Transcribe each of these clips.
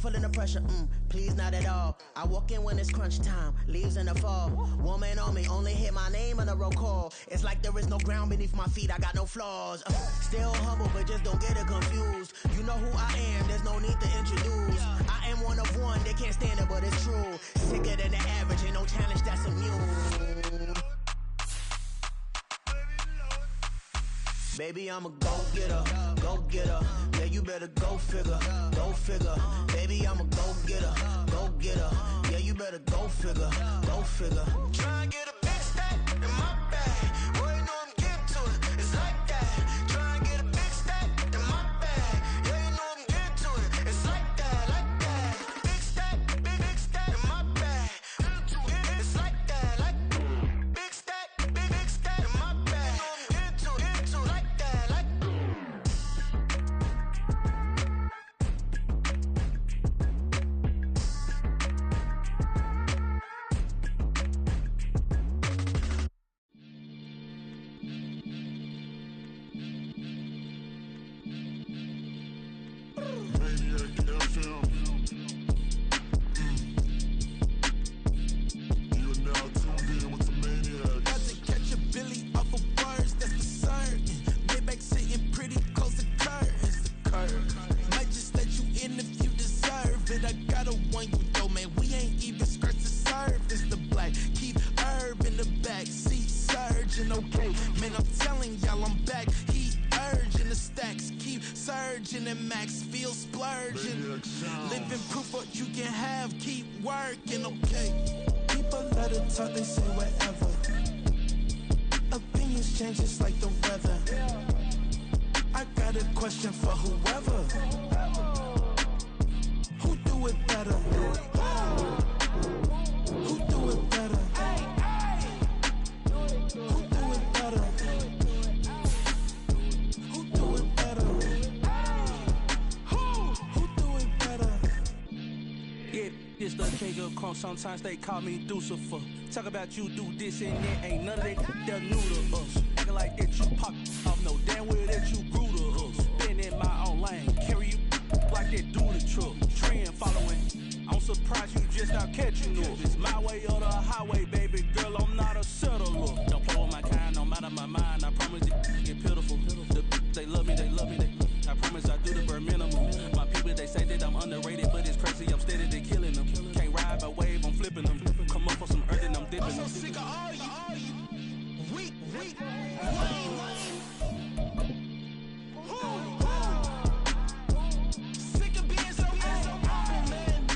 feeling the pressure, please not at all. I walk in when it's crunch time, leaves in the fall. Woman on me, only hit my name on the roll call. It's like there is no ground beneath my feet, I got no flaws. Still humble, but just don't get it confused. You know who I am, there's no need to introduce. I am one of one, they can't stand it, but it's true. Sicker than the average, ain't no challenge that's immune. Baby, I'm a go-getter, go-getter. Yeah, you better go figure, go figure. Baby, I'm a go-getter, go-getter. Yeah, you better go figure, go figure. Try and get a big stack in my bag. Boy, you know I'm getting to it, it's like that. Try and get a big stack in my bag. Yeah, you know I'm getting to it, it's like that, like that. Big stack in my bag. It's like that, like big stack in my bag. You know I'm getting to it, like that, like. And max feel splurging. Living proof what you can have, keep working, okay? People let it talk, they say whatever. Opinions change just like the weather. I got a question for whoever. Who do it better? Who do it better? Who do it better? This the king of crunk, sometimes they call me Lucifer. Talk about you do this and that, ain't none of that they're new to us. Acting like that you pop off, no damn well that you grew to us. Been in my own lane, carry you like that do the truck. Trend following, I'm surprised you just not catching up. It's my way or the highway, baby girl, I'm not a settler. Don't play with my kind, no matter my mind, I promise it get pitiful. They love me, I promise I do the bare minimum. My people, they say that I'm underrated, but it's crazy, I'm steady, they killing them. Can't ride my wave, I'm flipping them. Come up for some earth and I'm dipping them. I'm so sick of all you. Weak. Sick of being so old, man.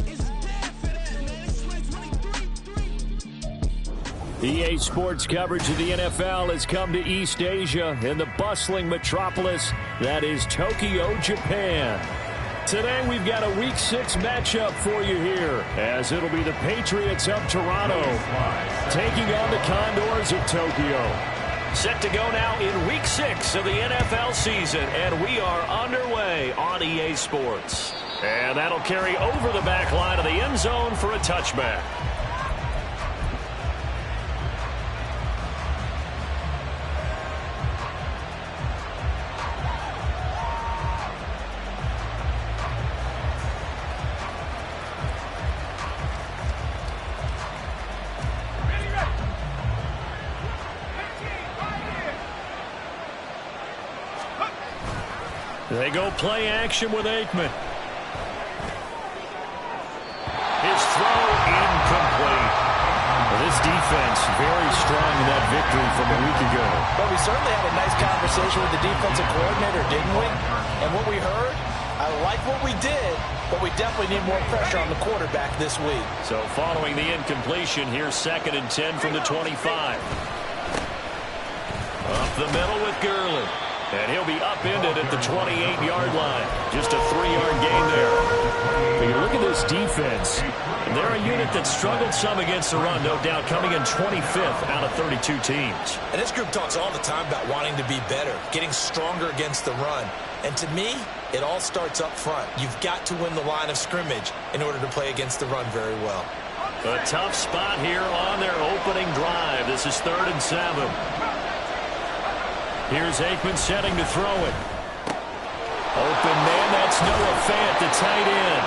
It's dead for that, man. It's 2023. EA Sports coverage of the NFL has come to East Asia in the bustling metropolis that is Tokyo, Japan. Today we've got a Week 6 matchup for you here, as it'll be the Patriots of Toronto taking on the Condors of Tokyo. Set to go now in Week 6 of the NFL season, and we are underway on EA Sports. And that'll carry over the back line of the end zone for a touchback. They go play action with Aikman. His throw incomplete. Well, this defense very strong in that victory from a week ago. Well, we certainly had a nice conversation with the defensive coordinator, didn't we? And what we heard, I like what we did, but we definitely need more pressure on the quarterback this week. So following the incompletion, here's 2nd and 10 from the 25. Up the middle with Gurley. And he'll be upended at the 28-yard line. Just a 3-yard gain there. But you look at this defense, they're a unit that struggled some against the run, no doubt, coming in 25th out of 32 teams. And this group talks all the time about wanting to be better, getting stronger against the run. And to me, it all starts up front. You've got to win the line of scrimmage in order to play against the run very well. A tough spot here on their opening drive. This is 3rd and 7. Here's Aikman setting to throw it. Open man, that's It's Noah Fant, the tight end.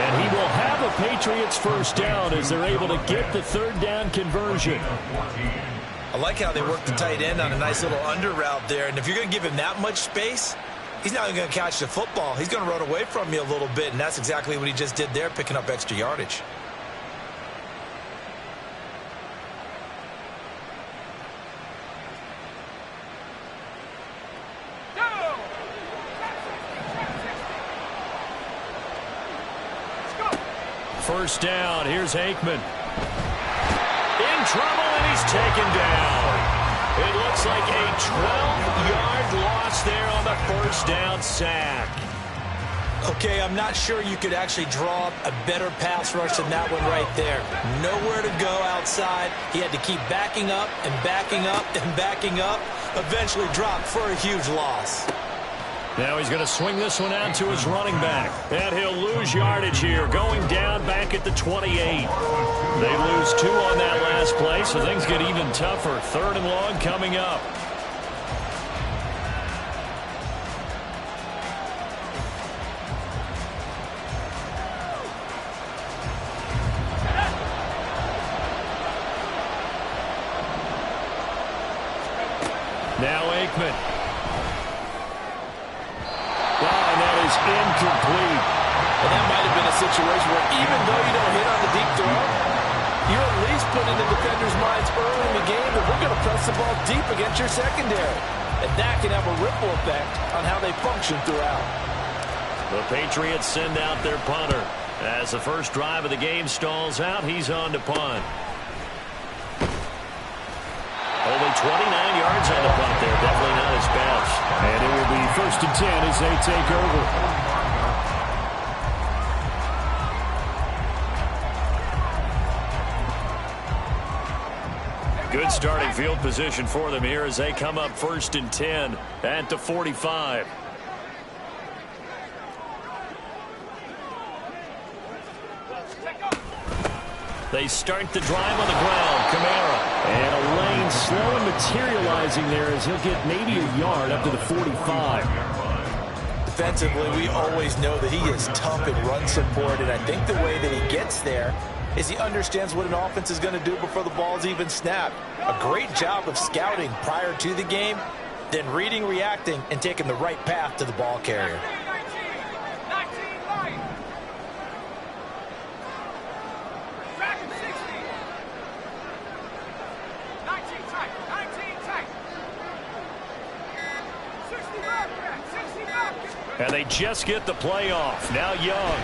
And he will have a Patriots first down as they're able to get the third down conversion. I like how they work the tight end on a nice little under route there. And if you're going to give him that much space, he's not even going to catch the football. He's going to run away from you a little bit, and that's exactly what he just did there, picking up extra yardage. First down, here's Aikman. In trouble, and he's taken down. It looks like a 12-yard loss there on the first down sack. Okay, I'm not sure you could actually draw up a better pass rush than that one right there. Nowhere to go outside. He had to keep backing up and backing up and backing up. Eventually dropped for a huge loss. Now he's going to swing this one out to his running back. And he'll lose yardage here, going down back at the 28. They lose 2 on that last play, so things get even tougher. 3rd and long coming up. Now Aikman. Incomplete. And that might have been a situation where even though you don't hit on the deep throw, you're at least putting in the defender's minds early in the game that we're going to press the ball deep against your secondary. And that can have a ripple effect on how they function throughout. The Patriots send out their punter. As the first drive of the game stalls out, he's on to punt. Only 29 yards on the punt there. Definitely not his best. And it will be 1st and 10 as they take over. Good starting field position for them here as they come up 1st and 10 at the 45. They start the drive on the ground. Kamara. And a lane slow and materializing there as he'll get maybe a yard up to the 45. Defensively, we always know that he is tough in run support, and I think the way that he gets there is he understands what an offense is going to do before the ball's even snapped. A great job of scouting prior to the game, then reading, reacting, and taking the right path to the ball carrier. And they just get the play off. Now Young.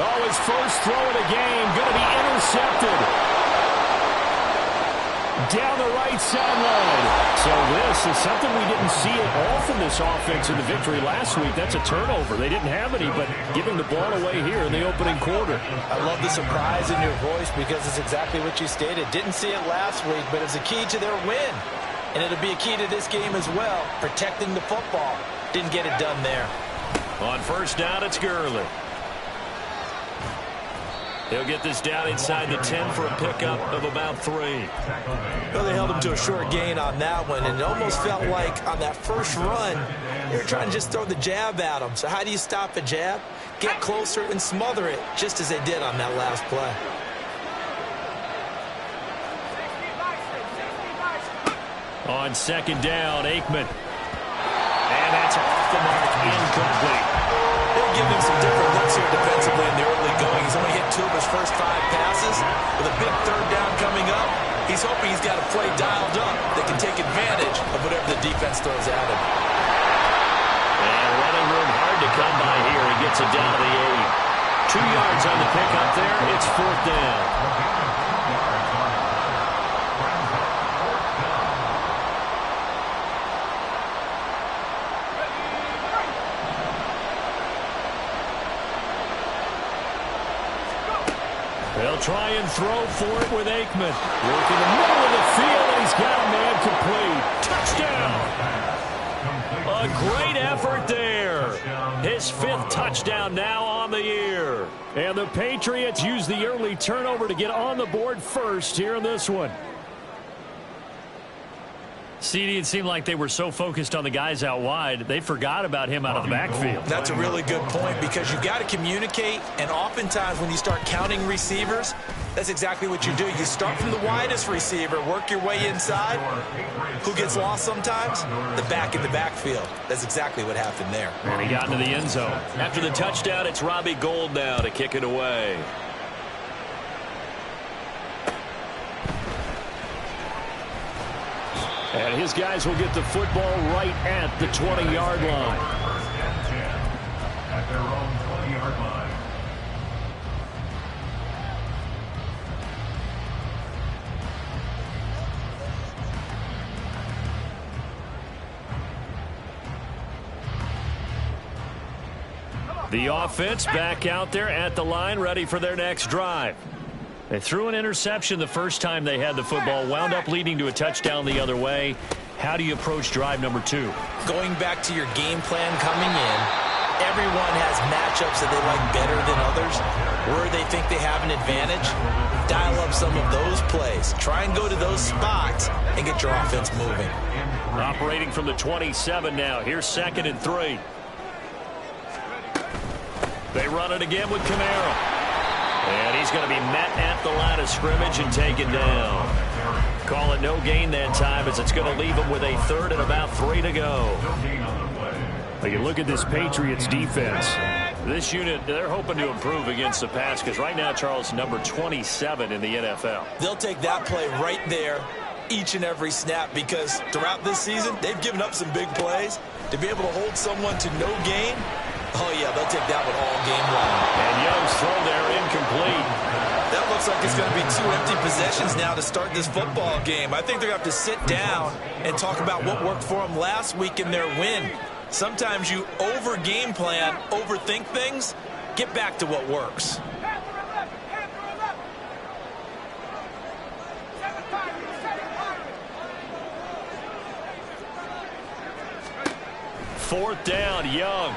Oh, his first throw of the game. Going to be intercepted. Down the right sideline. So this is something we didn't see it often, this offense in the victory last week. That's a turnover. They didn't have any, but giving the ball away here in the opening quarter. I love the surprise in your voice because it's exactly what you stated. Didn't see it last week, but it's a key to their win. And it'll be a key to this game as well, protecting the football. Didn't get it done there. On first down, it's Gurley. He'll get this down inside the 10 for a pickup of about 3. Well, they held him to a short gain on that one, and it almost felt like on that first run, they were trying to just throw the jab at him. So how do you stop a jab? Get closer and smother it, just as they did on that last play. On second down, Aikman. And that's off the mark, incomplete. They'll give him some different looks here defensively in the early going. He's only hit 2 of his first 5 passes. With a big third down coming up, he's hoping he's got a play dialed up that can take advantage of whatever the defense throws at him. And running room hard to come by here. He gets it down to the 8. 2 yards on the pickup there. It's 4th down. They'll try and throw for it with Aikman. Working the middle of the field, and he's got a man complete. Touchdown! A great effort there. His 5th touchdown now on the year. And the Patriots use the early turnover to get on the board first here in this one. CD, it seemed like they were so focused on the guys out wide, they forgot about him out of the backfield. That's a really good point because you've got to communicate, and oftentimes when you start counting receivers, that's exactly what you do. You start from the widest receiver, work your way inside. Who gets lost sometimes? The back in the backfield. That's exactly what happened there. And he got into the end zone. After the touchdown, it's Robbie Gould now to kick it away. And his guys will get the football right at the 20-yard line. At their own 20-yard line. The offense back out there at the line, ready for their next drive. They threw an interception the first time they had the football, wound up leading to a touchdown the other way. How do you approach drive number 2? Going back to your game plan coming in, everyone has matchups that they like better than others. Where they think they have an advantage, dial up some of those plays. Try and go to those spots and get your offense moving. Operating from the 27 now. Here's 2nd and 3. They run it again with Kamara. And he's going to be met at the line of scrimmage and taken down. Call it no gain that time as it's going to leave him with a 3rd and about 3 to go. But you look at this Patriots defense. This unit, they're hoping to improve against the pass because right now, Charles, number 27 in the NFL. They'll take that play right there each and every snap because throughout this season, they've given up some big plays. To be able to hold someone to no gain, oh, yeah, they'll take that one all game long. And Young's throw there incomplete. That looks like it's going to be 2 empty possessions now to start this football game. I think they're going to have to sit down and talk about what worked for them last week in their win. Sometimes you over-game plan, overthink things. Get back to what works. Fourth down, Young.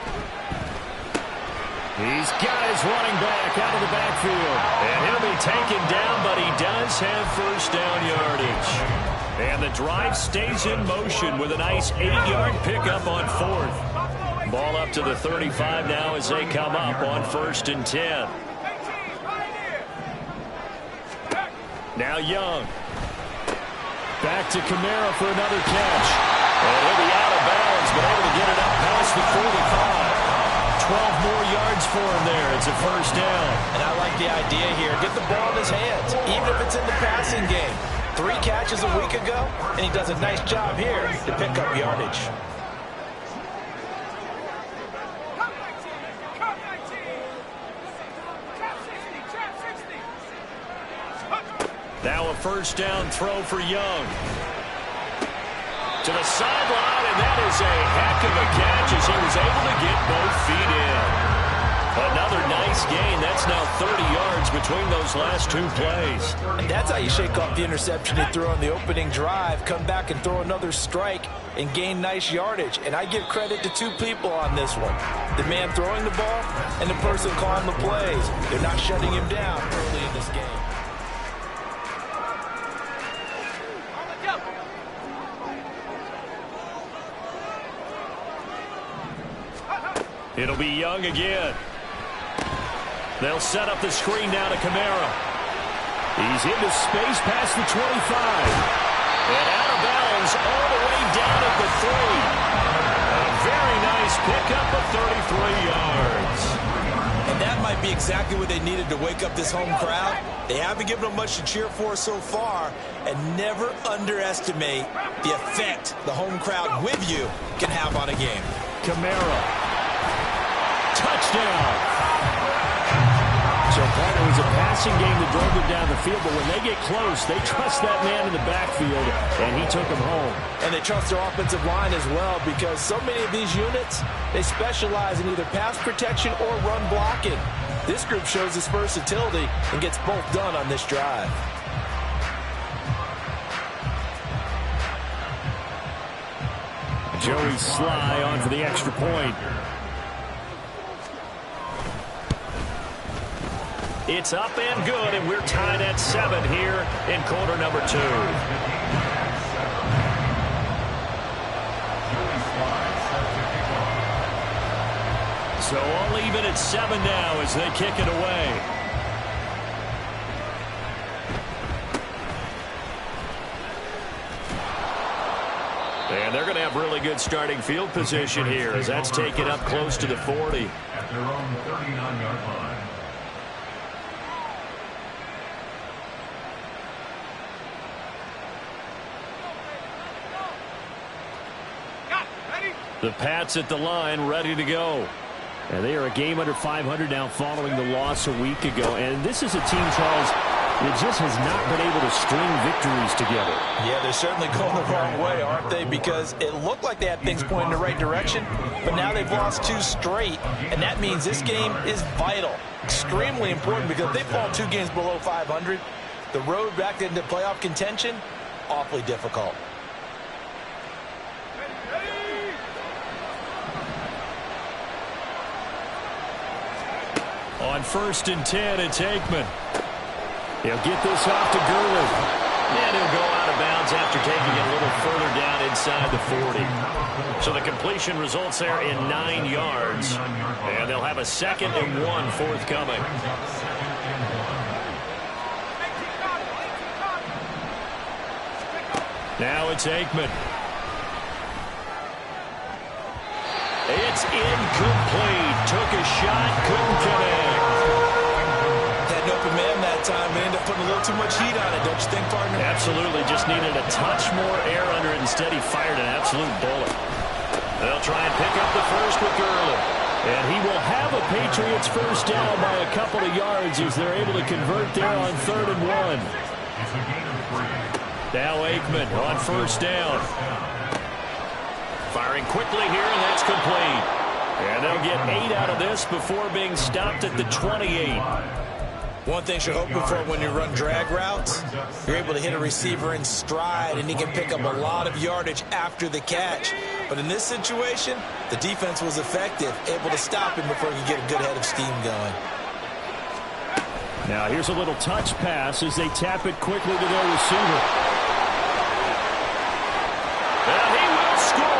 He's got his running back out of the backfield. And he'll be taken down, but he does have first down yardage. And the drive stays in motion with a nice 8-yard pickup on 4th. Ball up to the 35 now as they come up on 1st and 10. Now Young. Back to Kamara for another catch. And he'll be out of bounds, but able to get it up past the 45. 12 more yards for him there. It's a first down. And I like the idea here. Get the ball in his hands, even if it's in the passing game. 3 catches a week ago, and he does a nice job here to pick up yardage. Now a first down throw for Young. To the sideline, and that is a heck of a catch as he was able to get both feet in. Another nice gain. That's now 30 yards between those last 2 plays. And that's how you shake off the interception he threw on the opening drive, come back and throw another strike and gain nice yardage. And I give credit to 2 people on this one. The man throwing the ball and the person calling the plays. They're not shutting him down early in this game. It'll be Young again. They'll set up the screen now to Kamara. He's into space past the 25. And out of bounds all the way down at the 3. A very nice pickup of 33 yards. And that might be exactly what they needed to wake up this home crowd. They haven't given them much to cheer for so far. And never underestimate the effect the home crowd with you can have on a game. Kamara. Touchdown. So it was a passing game that drove them down the field, but when they get close, they trust that man in the backfield, and he took them home. And they trust their offensive line as well because so many of these units, they specialize in either pass protection or run blocking. This group shows its versatility and gets both done on this drive. Joey Sly on for the extra point. It's up and good, and we're tied at 7 here in quarter number 2. So all even at 7 now as they kick it away. And they're going to have really good starting field position here as that's taken up close to the 40. At their own 39-yard line. The Pats at the line, ready to go. And they are a game under 500 now following the loss a week ago. And this is a team, Charles, that just has not been able to string victories together. Yeah, they're certainly going the wrong way, aren't they? Because it looked like they had things pointing in the right direction, but now they've lost 2 straight, and that means this game is vital, extremely important, because if they fall 2 games below 500, the road back into playoff contention, awfully difficult. On 1st and 10, it's Aikman. He'll get this off to Gurley. And he'll go out of bounds after taking it a little further down inside the 40. So the completion results there in 9 yards. And they'll have a 2nd and 1 forthcoming. Now it's Aikman. It's incomplete. Took a shot, couldn't connect. Had an open man that time, but ended up putting a little too much heat on it, don't you think, partner? Absolutely. Just needed a touch more air under it. Instead, he fired an absolute bullet. They'll try and pick up the first with Gurley. And he will have a Patriots first down by a couple of yards as they're able to convert there on 3rd and 1. Now Aikman on 1st down. Firing quickly here, and that's complete. And they'll get 8 out of this before being stopped at the 28. One thing you're hoping for when you run drag routes, you're able to hit a receiver in stride, and he can pick up a lot of yardage after the catch. But in this situation, the defense was effective, able to stop him before he could get a good head of steam going. Now here's a little touch pass as they tap it quickly to their receiver. And he will score.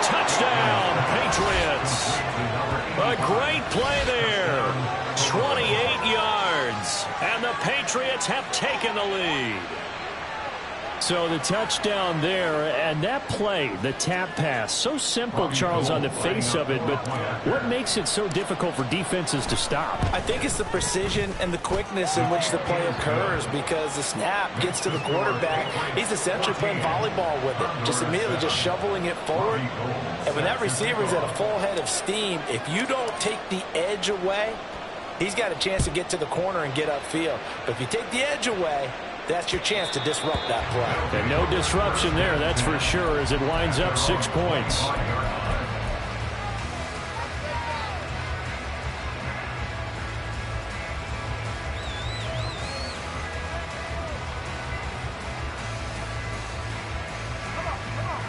Touchdown, Patriots. A great play there. 28 yards. And the Patriots have taken the lead. So the touchdown there, and that play, the tap pass, so simple, Charles, on the face of it, but what makes it so difficult for defenses to stop? I think it's the precision and the quickness in which the play occurs, because the snap gets to the quarterback. He's essentially playing volleyball with it, just immediately just shoveling it forward. And when that receiver's at a full head of steam, if you don't take the edge away, he's got a chance to get to the corner and get upfield. But if you take the edge away, that's your chance to disrupt that play. And no disruption there, that's for sure, as it winds up 6 points.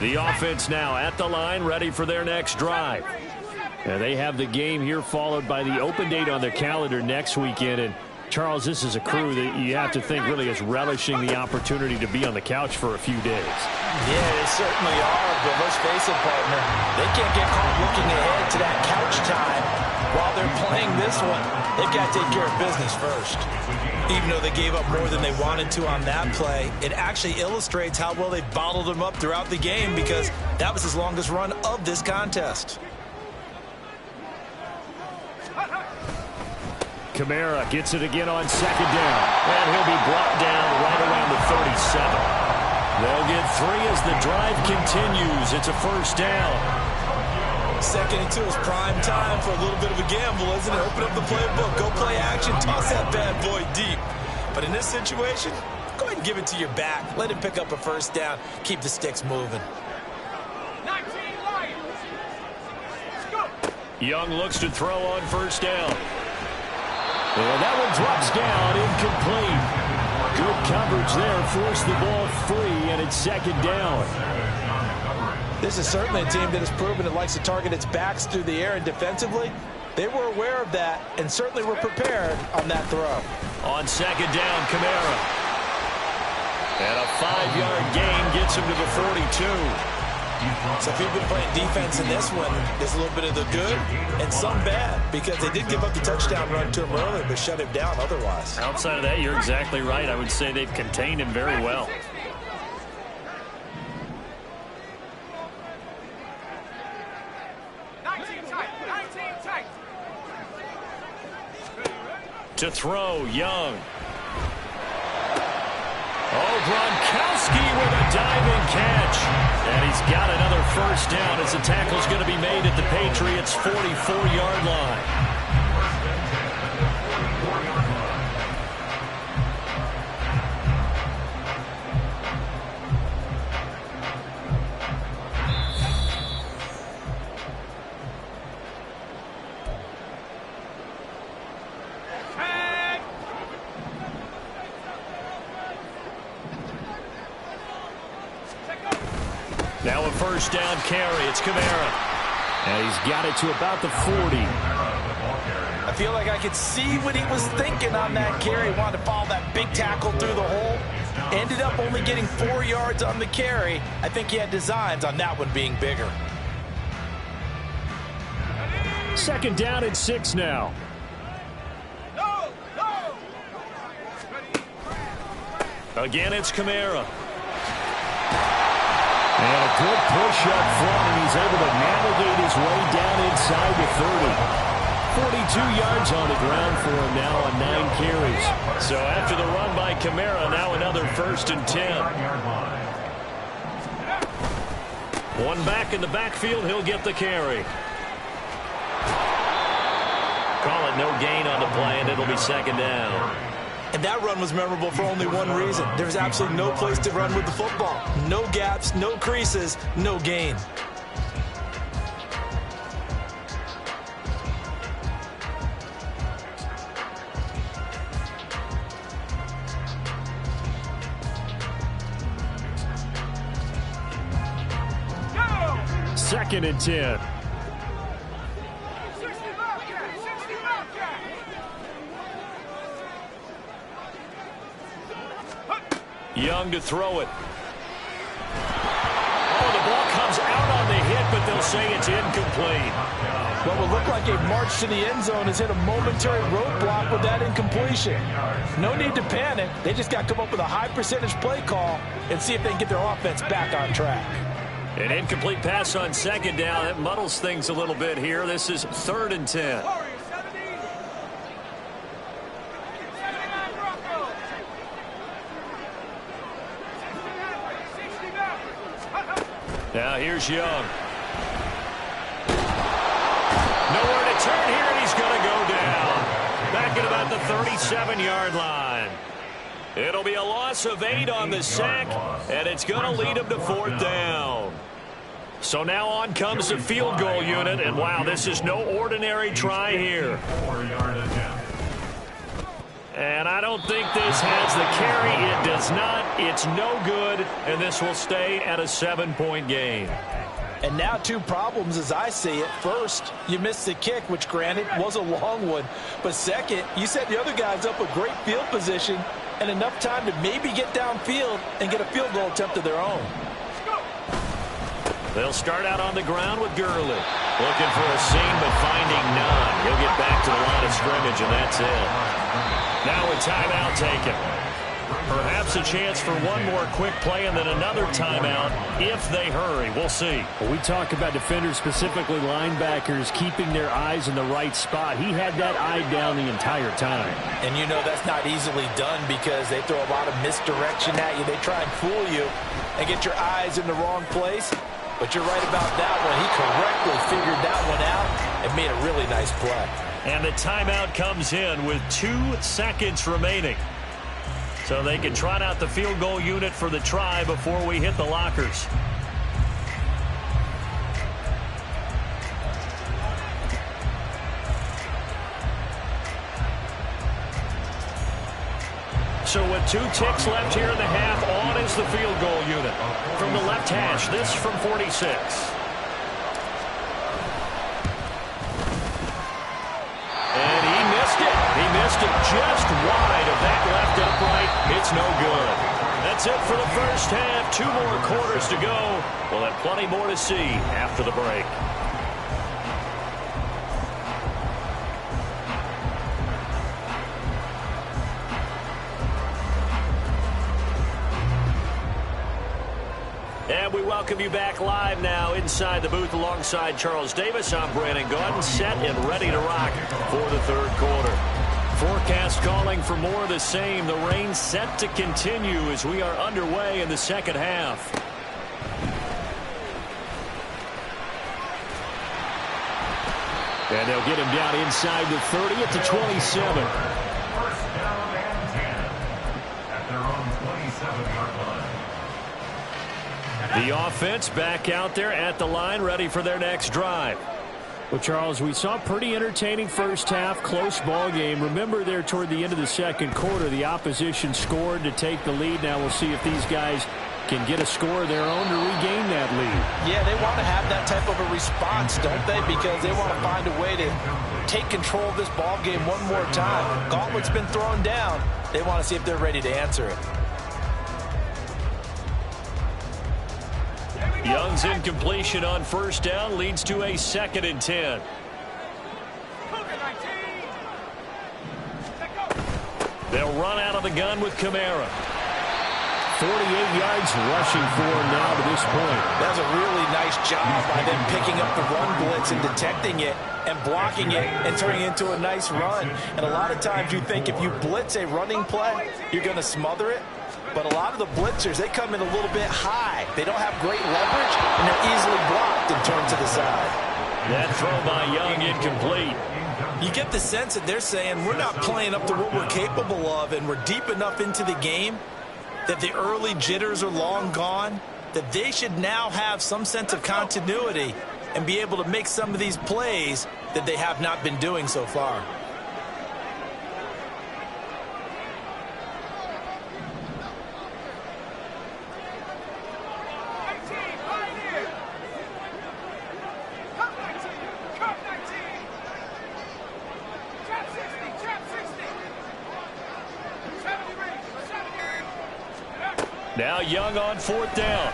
The offense now at the line, ready for their next drive. And they have the game here followed by the open date on their calendar next weekend. And Charles, this is a crew that you have to think really is relishing the opportunity to be on the couch for a few days. Yeah, they certainly are, but let's face it, partner. They can't get caught looking ahead to that couch time while they're playing this one. They've got to take care of business first. Even though they gave up more than they wanted to on that play, it actually illustrates how well they bottled them up throughout the game, because that was his longest run of this contest. Kamara gets it again on 2nd down. And he'll be brought down right around the 37. They'll get 3 as the drive continues. It's a first down. 2nd and 2 is prime time for a little bit of a gamble, isn't it? Open up the playbook, go play action, toss that bad boy deep. But in this situation, go ahead and give it to your back. Let him pick up a first down. Keep the sticks moving. Young looks to throw on first down. And that one drops down, incomplete. Good coverage there, forced the ball free, and it's 2nd down. This is certainly a team that has proven it likes to target its backs through the air, and defensively, they were aware of that and certainly were prepared on that throw. On 2nd down, Kamara. And a 5-yard gain gets him to the 42. So if you've been playing defense in this one, there's a little bit of the good and some bad, because they did give up the touchdown run to him earlier, but shut him down otherwise. Outside of that, you're exactly right. I would say they've contained him very well. To throw, Young. Oh, Gronkowski with a diving catch. And he's got another first down as the tackle's going to be made at the Patriots' 44-yard line. Now a first down carry. It's Kamara. And he's got it to about the 40. I feel like I could see what he was thinking on that carry. He wanted to follow that big tackle through the hole. Ended up only getting 4 yards on the carry. I think he had designs on that one being bigger. Second down and 6 now. Again, it's Kamara. And a good push up front, and he's able to navigate his way down inside the 30. 42 yards on the ground for him now on 9 carries. So after the run by Kamara, now another 1st and 10. One back in the backfield, he'll get the carry. Call it no gain on the play, and it'll be 2nd down. And that run was memorable for only one reason. There was absolutely no place to run with the football. No gaps, no creases, no gain. Second and 10. Young to throw it. Oh, the ball comes out on the hit, but they'll say it's incomplete. What will look like a march to the end zone has hit a momentary roadblock with that incompletion. No need to panic. They just got to come up with a high percentage play call and see if they can get their offense back on track. An incomplete pass on 2nd down. That muddles things a little bit here. This is 3rd and 10. Now here's Young. Nowhere to turn here, and he's going to go down. Back at about the 37-yard line. It'll be a loss of 8 on the sack, and it's going to lead him to 4th down. So now on comes the field goal unit, and wow, this is no ordinary try here. And I don't think this has the carry. It does not. It's no good, and this will stay at a 7-point game. And now 2 problems as I see it. First, you missed the kick, which granted was a long one. But second, you set the other guys up with great field position and enough time to maybe get downfield and get a field goal attempt of their own. They'll start out on the ground with Gurley. Looking for a seam, but finding none. He'll get back to the line of scrimmage, and that's it. Now a timeout taken. Perhaps a chance for one more quick play and then another timeout if they hurry. We'll see. Well, we talk about defenders, specifically linebackers, keeping their eyes in the right spot. He had that eye down the entire time. And you know that's not easily done because they throw a lot of misdirection at you. They try and fool you and get your eyes in the wrong place. But you're right about that one. He correctly figured that one out and made a really nice play. And the timeout comes in with 2 seconds remaining. So they can trot out the field goal unit for the try before we hit the lockers. So with 2 ticks left here in the half, on is the field goal unit. From the left hash, this from 46. And he missed it. He missed it just wide of that left upright. It's no good. That that's it for the first half. 2 more quarters to go. We'll have plenty more to see after the break. And we welcome you back live now inside the booth alongside Charles Davis. I'm Brandon Gaudin, set and ready to rock for the third quarter. Forecast calling for more of the same. The rain set to continue as we are underway in the second half. And they'll get him down inside the 30 at the 27. First down and 10 at their own 27-yard line. The offense back out there at the line, ready for their next drive. Well, Charles, we saw a pretty entertaining first half, close ball game. Remember there toward the end of the second quarter, the opposition scored to take the lead. Now we'll see if these guys can get a score of their own to regain that lead. Yeah, they want to have that type of a response, don't they? Because they want to find a way to take control of this ball game one more time. Gauntlet's been thrown down. They want to see if they're ready to answer it. Young's incompletion on first down leads to a 2nd and 10. They'll run out of the gun with Kamara. 48 yards rushing for him now to this point. That's a really nice job by them picking up the run blitz and detecting it and blocking it and turning it into a nice run. And a lot of times you think if you blitz a running play, you're going to smother it. But a lot of the blitzers, they come in a little bit high. They don't have great leverage, and they're easily blocked and turned to the side. That throw by Young incomplete. You get the sense that they're saying we're not playing up to what we're capable of, and we're deep enough into the game that the early jitters are long gone, that they should now have some sense of continuity and be able to make some of these plays that they have not been doing so far. Now Young on 4th down.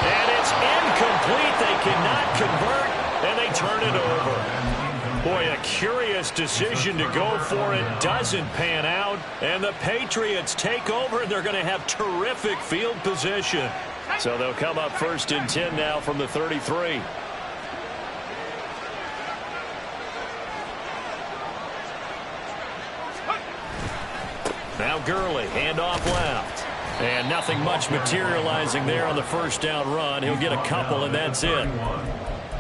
And it's incomplete. They cannot convert, and they turn it over. Boy, a curious decision to go for it. Doesn't pan out, and the Patriots take over, and they're going to have terrific field position. So they'll come up 1st and 10 now from the 33. Now Gurley, handoff left. And nothing much materializing there on the first down run. He'll get a couple, and that's it.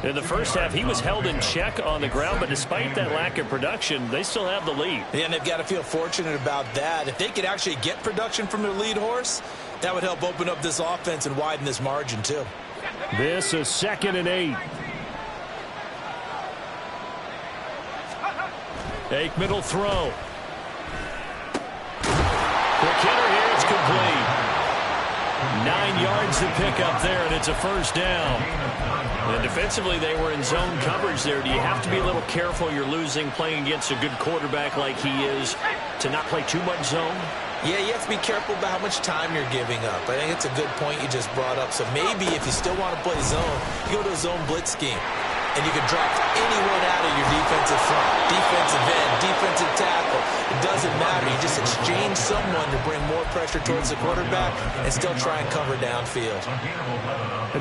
In the first half, he was held in check on the ground, but despite that lack of production, they still have the lead. And they've got to feel fortunate about that. If they could actually get production from their lead horse, that would help open up this offense and widen this margin, too. This is 2nd and 8. Aikman will throw. Quick hitter here, it's complete. 9 yards to pick up there, and it's a first down. And defensively, they were in zone coverage there. Do you have to be a little careful? You're losing playing against a good quarterback like he is to not play too much zone? Yeah, you have to be careful about how much time you're giving up. I think it's a good point you just brought up. So maybe if you still want to play zone, you go to a zone blitz scheme. And you can drop anyone out of your defensive front, defensive end, defensive tackle. It doesn't matter. You just exchange someone to bring more pressure towards the quarterback and still try and cover downfield.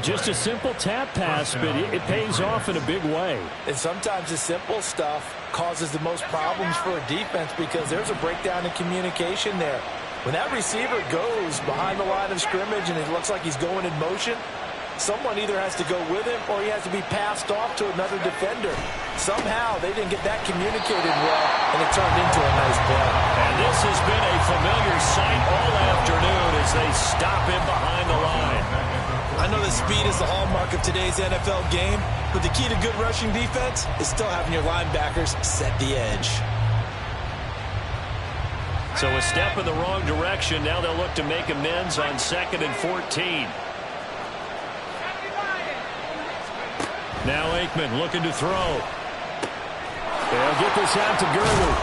Just a simple tap pass, but it pays off in a big way. And sometimes the simple stuff causes the most problems for a defense because there's a breakdown in communication there. When that receiver goes behind the line of scrimmage and it looks like he's going in motion, someone either has to go with him or he has to be passed off to another defender. Somehow they didn't get that communicated well, and it turned into a nice play. And this has been a familiar sight all afternoon as they stop him behind the line. I know that speed is the hallmark of today's NFL game, but the key to good rushing defense is still having your linebackers set the edge. So a step in the wrong direction. Now they'll look to make amends on 2nd and 14. Now Aikman looking to throw. They'll get this out to Gurley.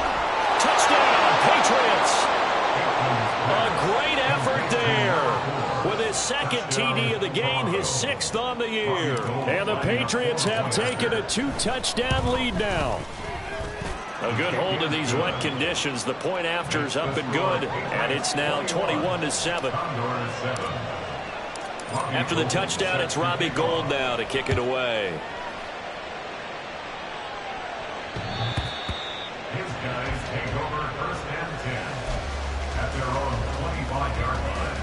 Touchdown, Patriots. A second TD of the game, his 6th on the year. And the Patriots have taken a 2-touchdown lead now. A good hold in these wet conditions. The point after's up and good, and it's now 21-7. After the touchdown, it's Robbie Gould now to kick it away. His guys take over 1st and 10 at their own 25-yard line.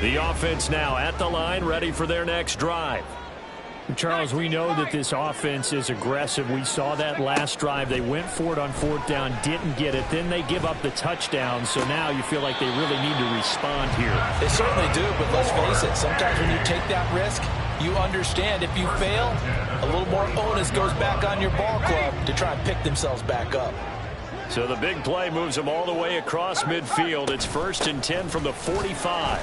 The offense now at the line, ready for their next drive. Charles, we know that this offense is aggressive. We saw that last drive. They went for it on 4th down, didn't get it. Then they give up the touchdown. So now you feel like they really need to respond here. They certainly do, but let's face it. Sometimes when you take that risk, you understand if you fail, a little more onus goes back on your ball club to try and pick themselves back up. So the big play moves them all the way across midfield. It's 1st and 10 from the 45.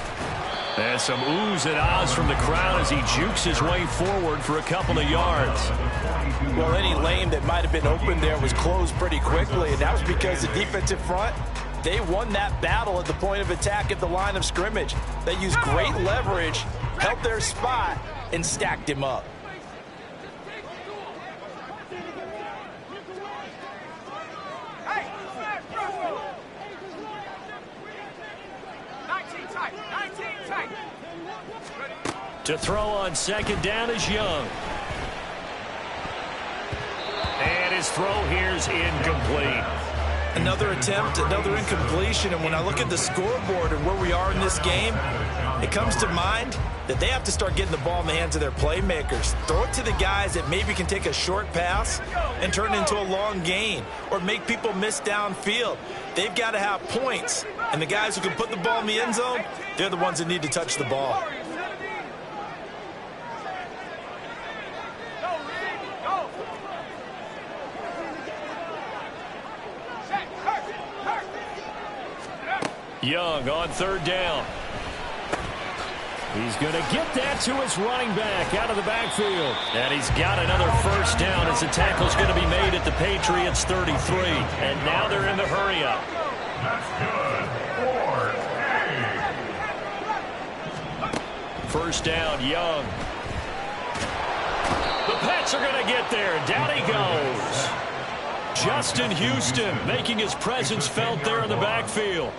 And some oohs and ahs from the crowd as he jukes his way forward for a couple of yards. Well, any lane that might have been open there was closed pretty quickly, and that was because the defensive front, they won that battle at the point of attack at the line of scrimmage. They used great leverage, held their spot, and stacked him up. To throw on 2nd down is Young. And his throw here's incomplete. Another attempt, another incompletion, and when I look at the scoreboard and where we are in this game, it comes to mind that they have to start getting the ball in the hands of their playmakers. Throw it to the guys that maybe can take a short pass and turn it into a long gain or make people miss downfield. They've got to have points, and the guys who can put the ball in the end zone, they're the ones that need to touch the ball. Young on 3rd down. He's going to get that to his running back out of the backfield. And he's got another 1st down as the tackle's going to be made at the Patriots 33. And now they're in the hurry-up. That's good. 1st down, Young. The Pats are going to get there. Down he goes. Justin Houston making his presence felt there in the backfield.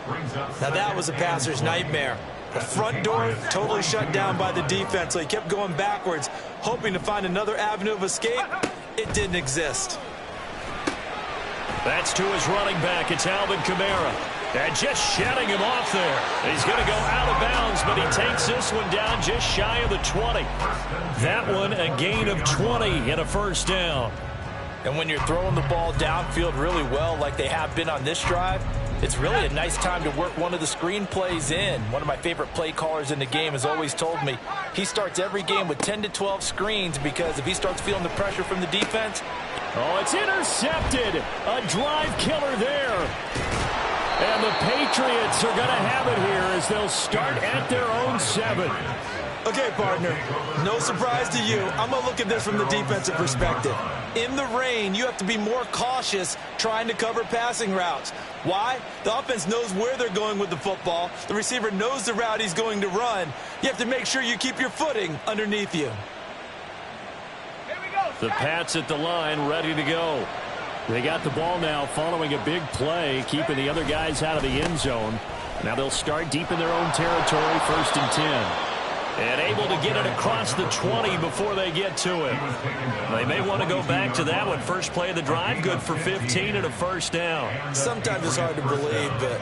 Now that was a passer's nightmare. The front door totally shut down by the defense, so he kept going backwards, hoping to find another avenue of escape. It didn't exist. That's to his running back. It's Alvin Kamara. And just shutting him off there. He's going to go out of bounds, but he takes this one down just shy of the 20. That one a gain of 20 and a 1st down. And when you're throwing the ball downfield really well like they have been on this drive, it's really a nice time to work one of the screen plays in. One of my favorite play callers in the game has always told me he starts every game with 10 to 12 screens because if he starts feeling the pressure from the defense. Oh, it's intercepted. A drive killer there. And the Patriots are going to have it here as they'll start at their own 7. Okay, partner, no surprise to you. I'm going to look at this from the defensive perspective. In the rain, you have to be more cautious trying to cover passing routes. Why? The offense knows where they're going with the football. The receiver knows the route he's going to run. You have to make sure you keep your footing underneath you. The Pats at the line, ready to go. They got the ball now following a big play, keeping the other guys out of the end zone. Now they'll start deep in their own territory, 1st and 10. And able to get it across the 20 before they get to it. They may want to go back to that one. First play of the drive, good for 15 and a 1st down. Sometimes it's hard to believe, but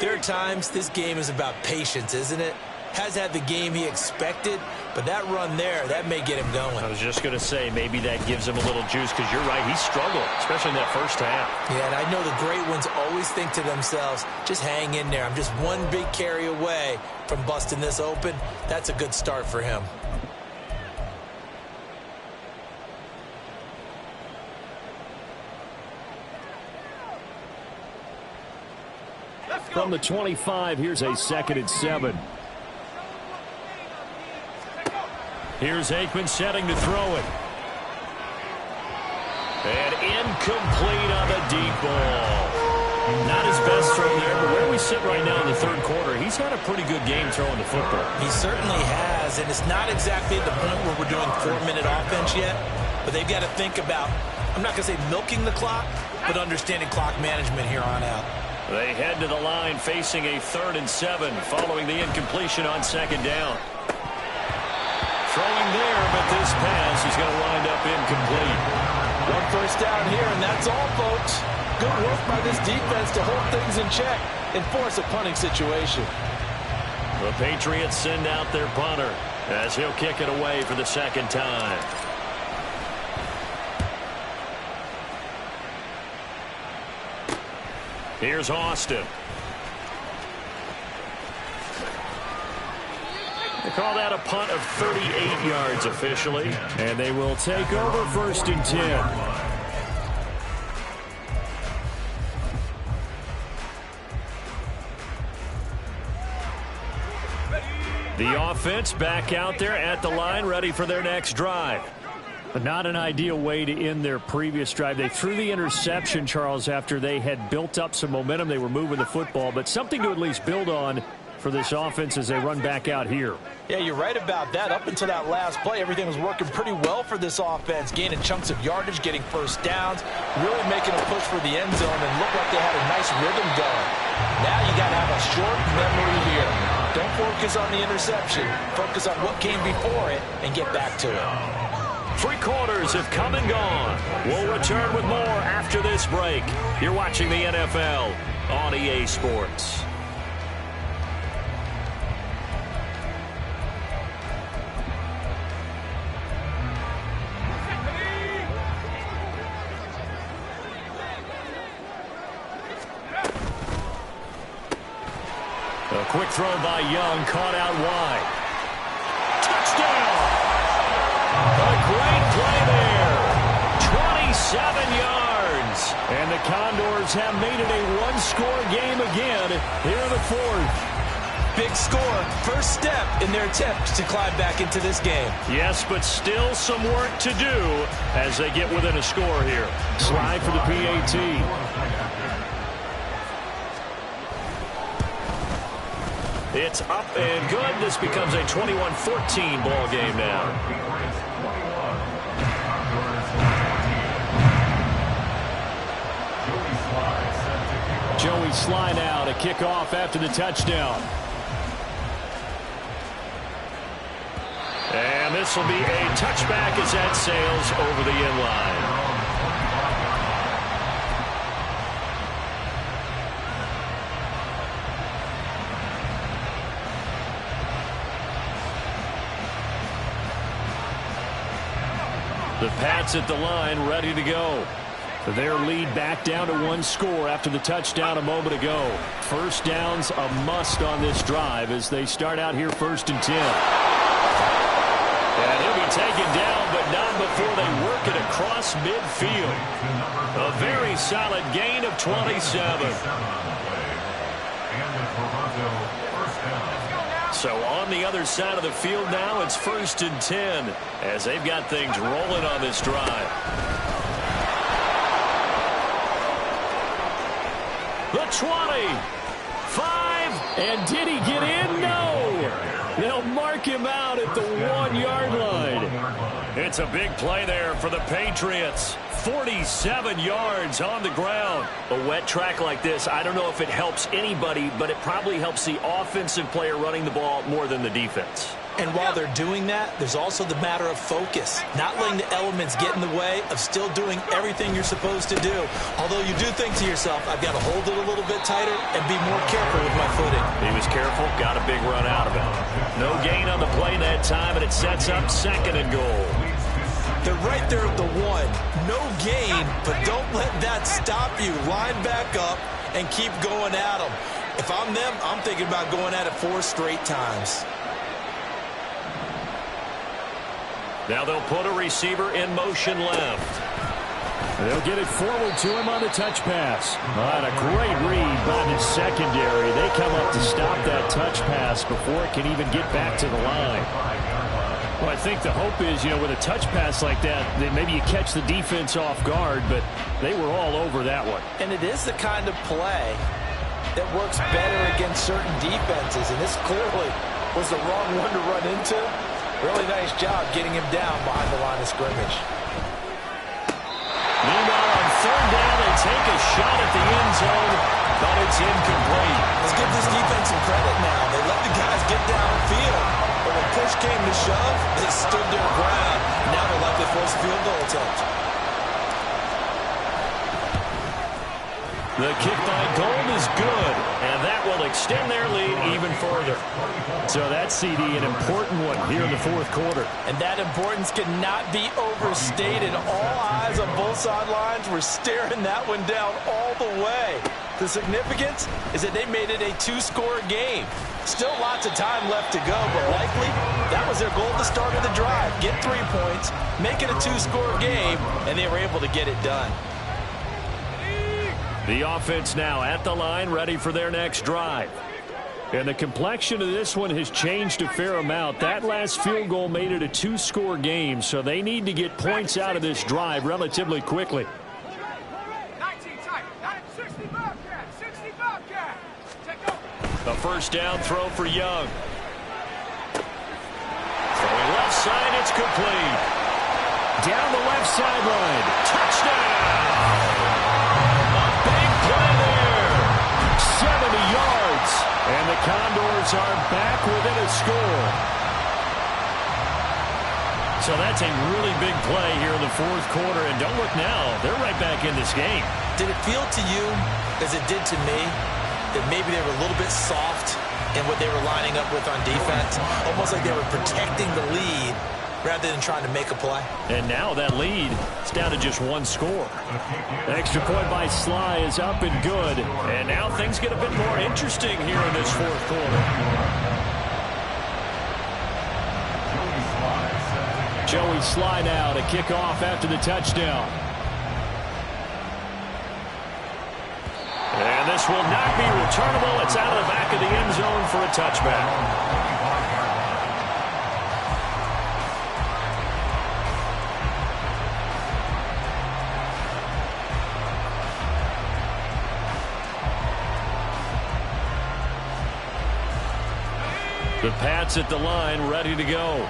there are times this game is about patience, isn't it? Has had the game he expected, but that run there, that may get him going. I was just going to say, maybe that gives him a little juice, because you're right, he struggled, especially in that 1st half. Yeah, and I know the great ones always think to themselves, just hang in there. I'm just one big carry away from busting this open. That's a good start for him. From the 25, here's a 2nd and 7. Here's Aikman setting to throw it. Incomplete on the deep ball. Not his best throw there, but where we sit right now in the third quarter, he's had a pretty good game throwing the football. He certainly has, and it's not exactly at the point where we're doing 4-minute offense yet, but they've got to think about, I'm not going to say milking the clock, but understanding clock management here on out. They head to the line facing a 3rd and 7 following the incompletion on 2nd down. Throwing there, but this pass is going to wind up incomplete. 1 first down here, and that's all, folks. Good work by this defense to hold things in check and force a punting situation. The Patriots send out their punter as he'll kick it away for the 2nd time. Here's Austin. They call that a punt of 38 yards officially, and they will take over 1st and 10. The offense back out there at the line, ready for their next drive. But not an ideal way to end their previous drive. They threw the interception, Charles, after they had built up some momentum. They were moving the football, but something to at least build on for this offense as they run back out here. Yeah, you're right about that. Up until that last play, everything was working pretty well for this offense, gaining chunks of yardage, getting first downs, really making a push for the end zone, and looked like they had a nice rhythm going. Now you got to have a short memory here. Don't focus on the interception. Focus on what came before it and get back to it. 3 quarters have come and gone. We'll return with more after this break. You're watching the NFL on EA Sports. A quick throw by Young, caught out wide. Touchdown! A great play there. 27 yards. And the Condors have made it a 1-score game again here in the 4th. Big score. First step in their attempt to climb back into this game. Yes, but still some work to do as they get within a score here. Slide for the PAT. It's up and good. This becomes a 21-14 ball game now. Joey Slye now to kick off after the touchdown. And this will be a touchback as that sails over the end line. The Pats at the line, ready to go. Their lead back down to 1 score after the touchdown a moment ago. First down's a must on this drive as they start out here 1st and 10. And he'll be taken down, but not before they work it across midfield. A very solid gain of 27. So on the other side of the field now, it's 1st and 10 as they've got things rolling on this drive. The 20, 5, and did he get in? No. They'll mark him out at the 1-yard line. It's a big play there for the Patriots. 47 yards on the ground. A wet track like this, I don't know if it helps anybody, but it probably helps the offensive player running the ball more than the defense. And while they're doing that, there's also the matter of focus. Not letting the elements get in the way of still doing everything you're supposed to do. Although you do think to yourself, I've got to hold it a little bit tighter and be more careful with my footing. He was careful, got a big run out of it. No gain on the play that time, and it sets up 2nd and goal. They're right there at the 1. No gain, but don't let that stop you. Line back up and keep going at them. If I'm them, I'm thinking about going at it 4 straight times. Now they'll put a receiver in motion left. They'll get it forward to him on the touch pass. And a great read by the secondary. They come up to stop that touch pass before it can even get back to the line. Well, I think the hope is, with a touch pass like that, then maybe you catch the defense off guard, but they were all over that one. And it is the kind of play that works better against certain defenses, and this clearly was the wrong one to run into. Really nice job getting him down behind the line of scrimmage. Meanwhile, on third down, they take a shot at the end zone, but it's incomplete. Let's give this defense some credit now. They let the guys get downfield, but when push came to shove, they stood their ground. Now they're likely to force a field goal attempt. The kick by Gold is good, and that will extend their lead even further. So that CD, an important one here in the fourth quarter. And that importance cannot be overstated. All eyes on both sidelines were staring that one down all the way. The significance is that they made it a two-score game. Still lots of time left to go, but likely that was their goal at the start of the drive. Get 3 points, make it a two-score game, and they were able to get it done. The offense now at the line, ready for their next drive. And the complexion of this one has changed a fair amount. That last field goal made it a two-score game, so they need to get points out of this drive relatively quickly. A first down throw for Young. Throwing left side, it's complete. Down the left sideline. Touchdown! Big play there. 70 yards. And the Condors are back within a score. So that's a really big play here in the fourth quarter. And don't look now. They're right back in this game. Did it feel to you, as it did to me, that maybe they were a little bit soft in what they were lining up with on defense? Almost like they were protecting the lead rather than trying to make a play. And now that lead is down to just one score. The extra point by Sly is up and good. And now things get a bit more interesting here in this fourth quarter. Joey Sly now to kick off after the touchdown. And this will not be returnable. It's out of the back of the end zone for a touchback. The Pats at the line, ready to go.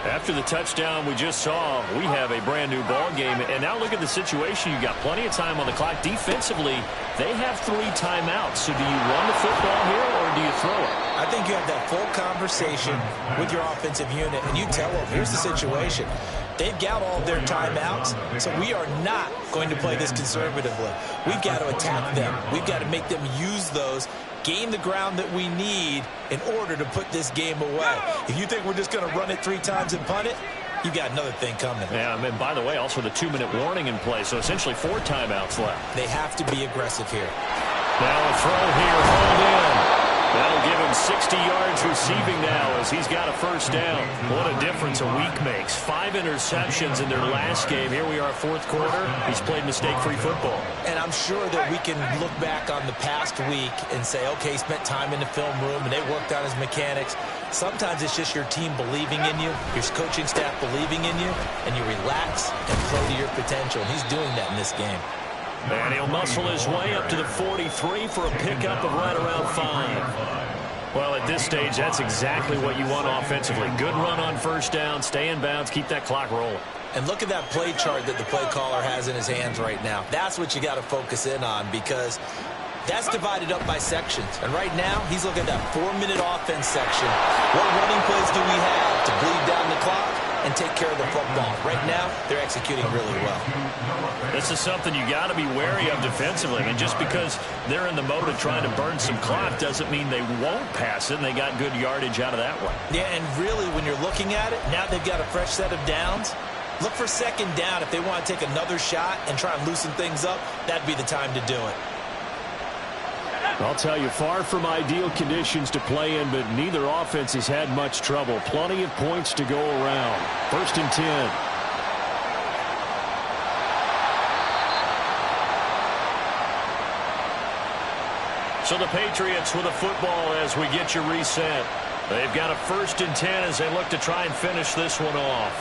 After the touchdown we just saw, we have a brand new ball game. And now look at the situation. You got plenty of time on the clock. Defensively, they have 3 timeouts. So do you run the football here or do you throw it? I think you have that full conversation with your offensive unit, and you tell them, here's the situation. They've got all of their timeouts, so we are not going to play this conservatively. We've got to attack them. We've got to make them use those, gain the ground that we need in order to put this game away. If you think we're just going to run it 3 times and punt it, you got another thing coming. Yeah, and by the way, also the 2-minute warning in play, so essentially 4 timeouts left. They have to be aggressive here. Now a throw here, hold in. That'll give him 60 yards receiving now as he's got a first down. What a difference a week makes. 5 interceptions in their last game. Here we are, fourth quarter. He's played mistake-free football. And I'm sure that we can look back on the past week and say, okay, he spent time in the film room and they worked on his mechanics. Sometimes it's just your team believing in you, your coaching staff believing in you, and you relax and play to your potential. And he's doing that in this game. And he'll muscle his way up to the 43 for a pickup of right around 5. Well, at this stage, that's exactly what you want offensively. Good run on first down, stay in bounds, keep that clock rolling. And look at that play chart that the play caller has in his hands right now. That's what you got to focus in on, because that's divided up by sections. And right now, he's looking at that 4-minute offense section. What running plays do we have to bleed down the clock and take care of the football? Right now, they're executing really well. This is something you got to be wary of defensively. And just because they're in the mode of trying to burn some clock doesn't mean they won't pass it, and they got good yardage out of that one. Yeah, and really, when you're looking at it, now they've got a fresh set of downs. Look for second down. If they want to take another shot and try and loosen things up, that'd be the time to do it. I'll tell you, far from ideal conditions to play in, but neither offense has had much trouble. Plenty of points to go around. 1st and 10. So the Patriots with a football as we get you reset. They've got a 1st and 10 as they look to try and finish this one off.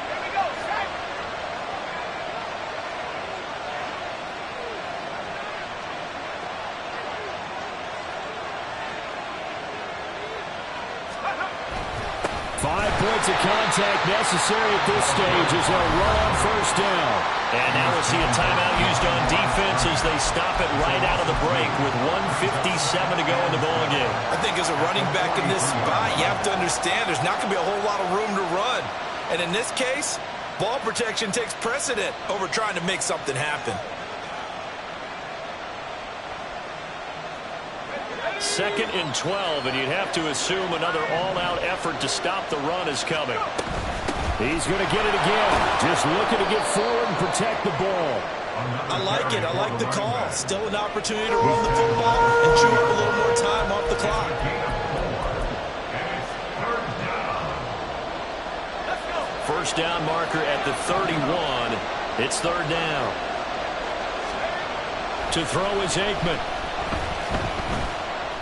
Here we go, set. 5 points of contact necessary at this stage as they'll run on 1st down. And now we'll see a timeout used on defense as they stop it right out of the break with 1:57 to go in the ballgame. I think as a running back in this spot, you have to understand there's not going to be a whole lot of room to run. And in this case, ball protection takes precedent over trying to make something happen. 2nd and 12, and you'd have to assume another all-out effort to stop the run is coming. He's going to get it again. Just looking to get forward and protect the ball. I like it. I like the call. Still an opportunity to run the football and chew up a little more time off the clock. First down marker at the 31. It's 3rd down. To throw is Aikman.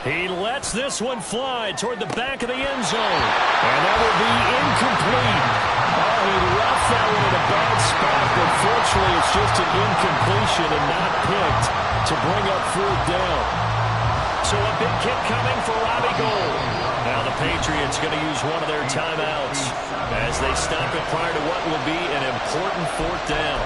He lets this one fly toward the back of the end zone. And that will be incomplete. Oh, he left that one in a bad spot, but fortunately it's just an incompletion and not picked to bring up 4th down. So a big kick coming for Robbie Gould. Now the Patriots going to use one of their timeouts as they stop it prior to what will be an important 4th down.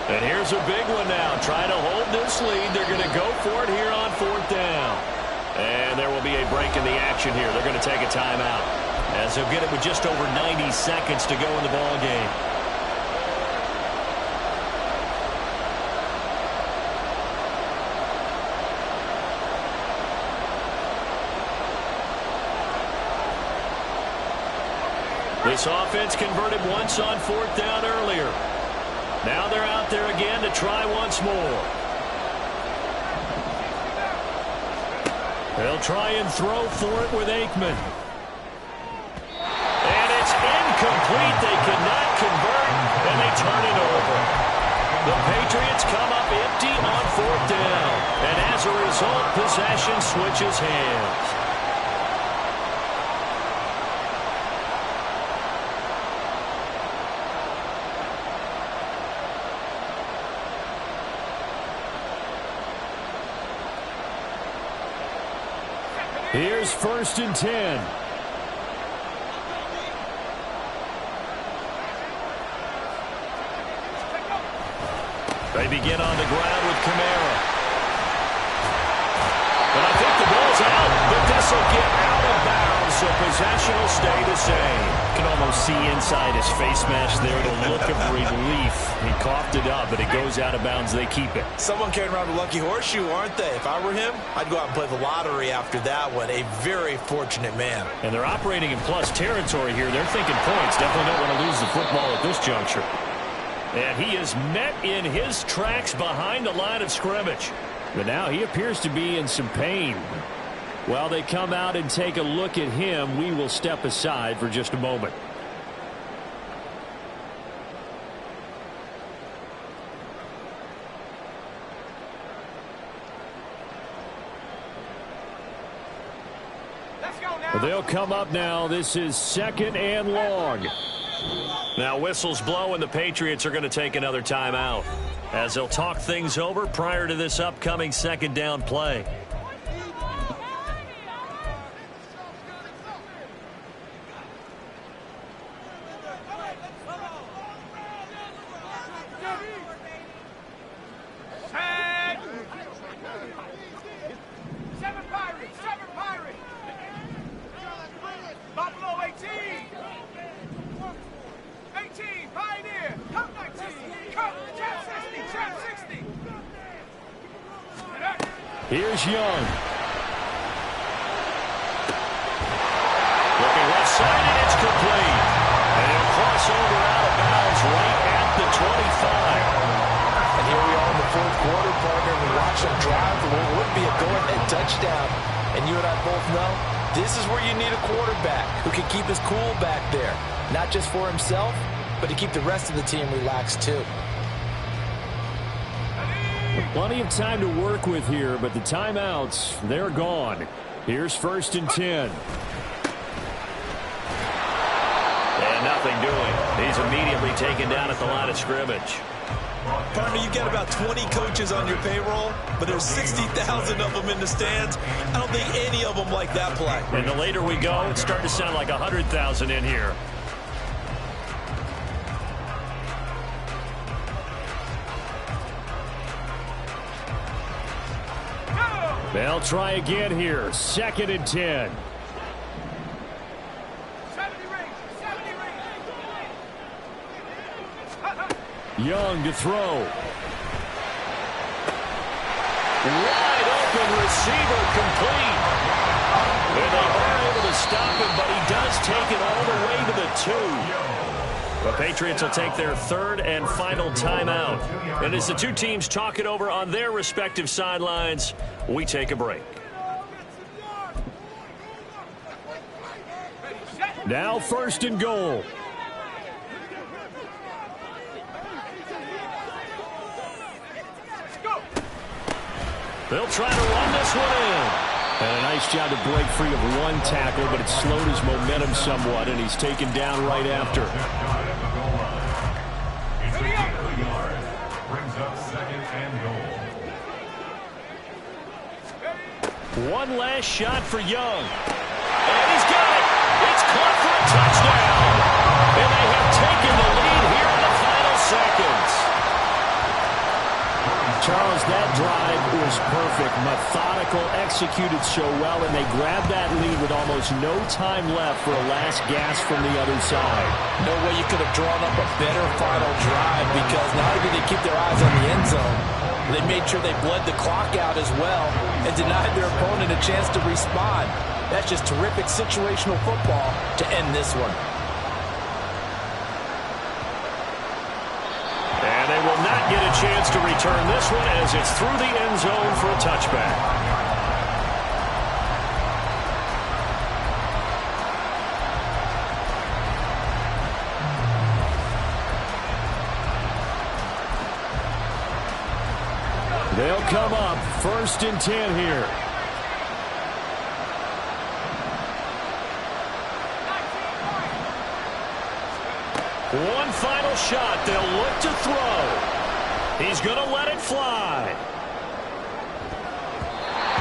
And here's a big one now. Trying to hold this lead. They're going to go for it here on 4th down. And there will be a break in the action here. They're going to take a timeout as they'll get it with just over 90 seconds to go in the ball game. This offense converted once on 4th down earlier. Now they're out there again to try once more. They'll try and throw for it with Aikman. And it's incomplete. They cannot convert, and they turn it over. The Patriots come up empty on 4th down. And as a result, possession switches hands. Here's 1st and 10. They begin on the ground with Kamara. But I think the ball's out, but this will get out of bounds, so possession will stay the same. You can almost see inside his face mask there the look of relief. He coughed it up, but it goes out of bounds. They keep it. Someone carrying around a lucky horseshoe, aren't they? If I were him, I'd go out and play the lottery after that one. A very fortunate man. And they're operating in plus territory here. They're thinking points. Definitely don't want to lose the football at this juncture. And he is met in his tracks behind the line of scrimmage. But now he appears to be in some pain. While they come out and take a look at him, we will step aside for just a moment. Let's go now. They'll come up now. This is 2nd and long. Now whistles blow, and the Patriots are going to take another timeout as they'll talk things over prior to this upcoming 2nd down play. Buffalo 18. 18, Pioneer. Come 19. Come, trap 60, trap 60. Here's Young. Looking left side, and it's complete. And he'll cross over out of touchdown. And you and I both know this is where you need a quarterback who can keep his cool back there. Not just for himself, but to keep the rest of the team relaxed too. Plenty of time to work with here, but the timeouts, they're gone. Here's 1st and 10. And nothing doing. He's immediately taken down at the line of scrimmage. Partner, you got about 20 coaches on your payroll, but there's 60,000 of them in the stands. I don't think any of them like that play. And the later we go, it's starting to sound like 100,000 in here. They'll try again here. 2nd and 10. Young to throw. Wide open receiver complete. And they are able to stop him, but he does take it all the way to the 2. The Patriots will take their 3rd and final timeout. And as the two teams talk it over on their respective sidelines, we take a break. Now 1st and goal. They'll try to run this one in. And a nice job to break free of one tackle, but it slowed his momentum somewhat, and he's taken down right after. It's a gain of a yard. Brings up 2nd and goal. One last shot for Young. And he's got it. It's caught for a touchdown. And they have taken the lead here in the final seconds. Charles, that drive was perfect. Methodical, executed so well, and they grabbed that lead with almost no time left for a last gasp from the other side. No way you could have drawn up a better final drive, because not only did they keep their eyes on the end zone, they made sure they bled the clock out as well and denied their opponent a chance to respond. That's just terrific situational football to end this one. And they will not get a chance to return this one as it's through the end zone for a touchback. They'll come up 1st and 10 here. One final shot. They'll look to throw. He's going to let it fly.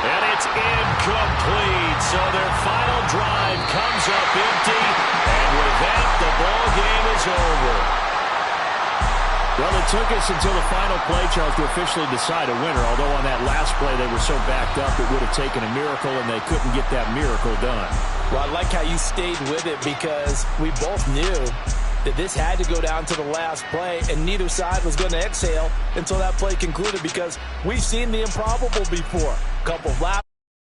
And it's incomplete. So their final drive comes up empty. And with that, the ball game is over. Well, it took us until the final play, Charles, to officially decide a winner. Although on that last play they were so backed up it would have taken a miracle, and they couldn't get that miracle done. Well, I like how you stayed with it, because we both knew that this had to go down to the last play, and neither side was going to exhale until that play concluded, because we've seen the improbable before. A couple of laps.